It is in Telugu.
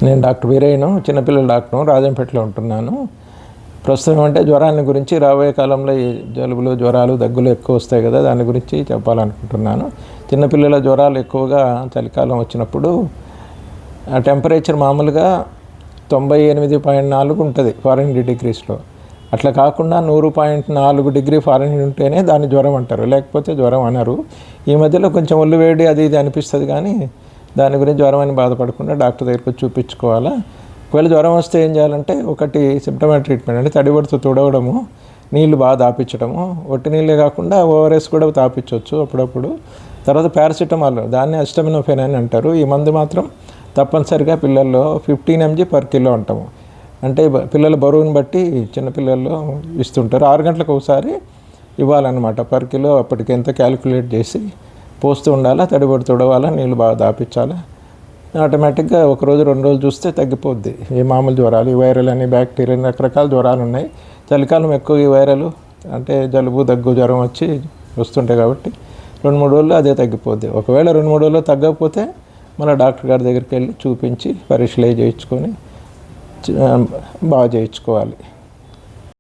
నేను డాక్టర్ వీరయ్యను, చిన్నపిల్లల డాక్టర్ను, రాజంపేటలో ఉంటున్నాను. ప్రస్తుతం అంటే జ్వరాన్ని గురించి, రాబోయే కాలంలో ఈ జలుబులు, జ్వరాలు, దగ్గులు ఎక్కువ వస్తాయి కదా, దాని గురించి చెప్పాలనుకుంటున్నాను. చిన్నపిల్లల జ్వరాలు ఎక్కువగా చలికాలం వచ్చినప్పుడు ఆ టెంపరేచర్ మామూలుగా 98.4 ఉంటుంది ఫారెన్హీట్ డిగ్రీస్లో. అట్లా కాకుండా 100.4 డిగ్రీ ఫారెన్హీట్ ఉంటేనే దాన్ని జ్వరం అంటారు, లేకపోతే జ్వరం అనరు. ఈ మధ్యలో కొంచెం ఒళ్ళు వేడి అది ఇది అనిపిస్తుంది, కానీ దాని గురించి జ్వరం అని బాధపడకుండా డాక్టర్ దగ్గరికి చూపించుకోవాలా. ఒకవేళ జ్వరం వస్తే ఏం చేయాలంటే, ఒకటి సిమ్టమాటిక్ ట్రీట్మెంట్ అంటే తడిబడితో తుడవడము, నీళ్ళు బాగా తాపించడము, ఒట్టి నీళ్ళే కాకుండా ఓఆర్ఎస్ కూడా తాపించవచ్చు అప్పుడప్పుడు. తర్వాత పారాసిటమాల్, దాన్ని అసిటమినోఫెన్ అని అంటారు. ఈ మందు మాత్రం తప్పనిసరిగా పిల్లల్లో 15 mg/kg అంటాము. అంటే పిల్లల బరువుని బట్టి చిన్నపిల్లల్లో ఇస్తుంటారు. 6 గంటలకు ఒకసారి ఇవ్వాలన్నమాట పర్ కిలో. అప్పటికి ఎంత క్యాలిక్యులేట్ చేసి పోస్తూ ఉండాలా, తడిబడి తుడవాలా, నీళ్ళు బాగా దాపించాలా. ఆటోమేటిక్గా 1 రోజు 2 రోజులు చూస్తే తగ్గిపోద్ది. ఈ మామూలు జ్వరాలు, ఈ వైరల్ అని, బ్యాక్టీరియా, రకరకాల జ్వరాలు ఉన్నాయి. చలికాలం ఎక్కువ ఈ వైరల్ అంటే జలుబు, దగ్గు, జ్వరం వస్తుంటాయి కాబట్టి 2-3 రోజుల్లో అదే తగ్గిపోద్ది. ఒకవేళ 2-3 రోజుల్లో తగ్గకపోతే మన డాక్టర్ గారి దగ్గరికి వెళ్ళి చూపించి పరీక్షలు చేయించుకొని బాగా చేయించుకోవాలి.